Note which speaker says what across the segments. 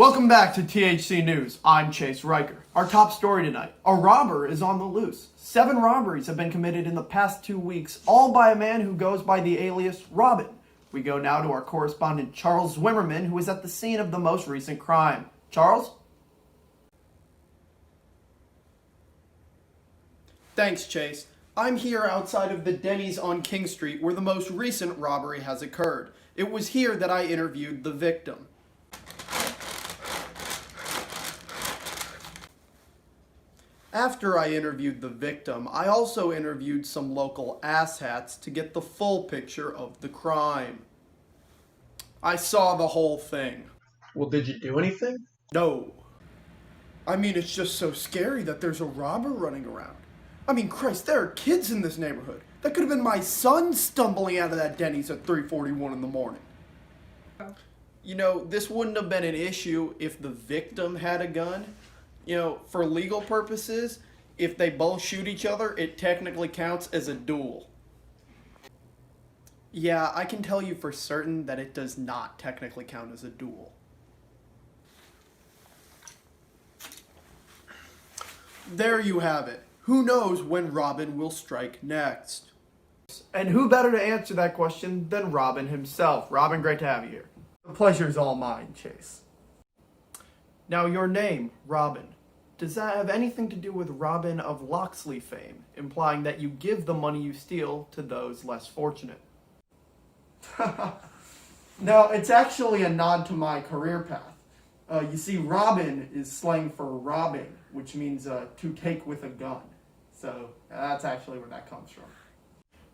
Speaker 1: Welcome back to THC News. I'm Chase Riker. Our top story tonight. A robber is on the loose. 7 robberies have been committed in the past 2 weeks, all by a man who goes by the alias Robin. We go now to our correspondent Charles ZWIMMERMANN, who is at the scene of the most recent crime. Charles? Thanks, Chase. I'm here outside of the Denny's on King Street where the most recent robbery has occurred. It was here that I interviewed the victim. After I interviewed the victim, I also interviewed some local asshats to get the full picture of the crime. I saw the whole thing.
Speaker 2: Well, did you do anything?
Speaker 1: No. I mean, it's just so scary that there's a robber running around. I mean, Christ, there are kids in this neighborhood. That could have been my son stumbling out of that Denny's at 3:41 in the morning. You know, this wouldn't have been an issue if the victim had a gun. You know, for legal purposes, if they both shoot each other, it technically counts as a duel. Yeah, I can tell you for certain that it does not technically count as a duel. There you have it. Who knows when Robin will strike next? And who better to answer that question than Robin himself? Robin, great to have you here. The pleasure's all mine, Chase. Now, your name, Robin, does that have anything to do with Robin of Locksley fame, implying that you give the money you steal to those less fortunate? No, it's actually a nod to my career path. You see, Robin is slang for robbing, which means to take with a gun. So that's actually where that comes from.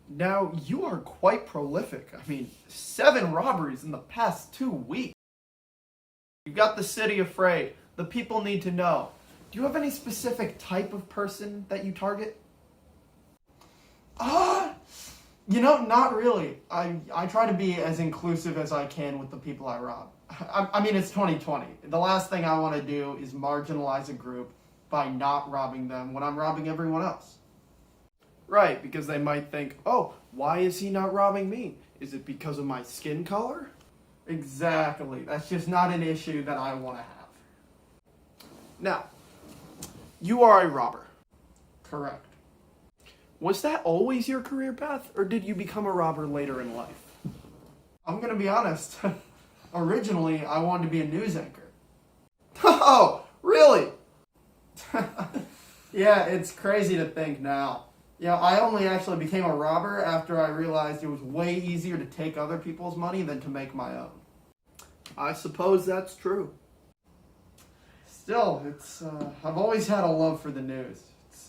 Speaker 1: Now, you are quite prolific. I mean, 7 robberies in the past 2 weeks. You've got the city afraid. The people need to know. Do you have any specific type of person that you target? You know, not really. I try to be as inclusive as I can with the people I rob. I mean, it's 2020. The last thing I want to do is marginalize a group by not robbing them when I'm robbing everyone else. Right, because they might think, oh, why is he not robbing me? Is it because of my skin color? Exactly. That's just not an issue that I want to have. Now, you are a robber. Correct. Was that always your career path, or did you become a robber later in life? I'm going to be honest. Originally, I wanted to be a news anchor. Oh, really? Yeah, it's crazy to think now. Yeah, I only actually became a robber after I realized it was way easier to take other people's money than to make my own. I suppose that's true. Still, I've always had a love for the news.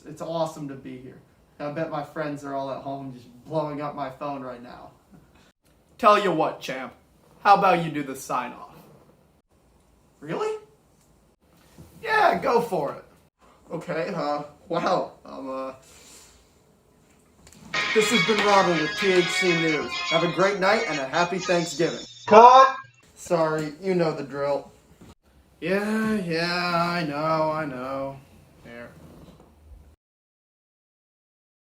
Speaker 1: It's awesome to be here. I bet my friends are all at home just blowing up my phone right now. Tell you what, champ. How about you do the sign-off? Really? Yeah, go for it. Okay, wow. This has been Robin with THC News. Have a great night and a happy Thanksgiving.
Speaker 2: Cut!
Speaker 1: Sorry, you know the drill. Yeah, I know.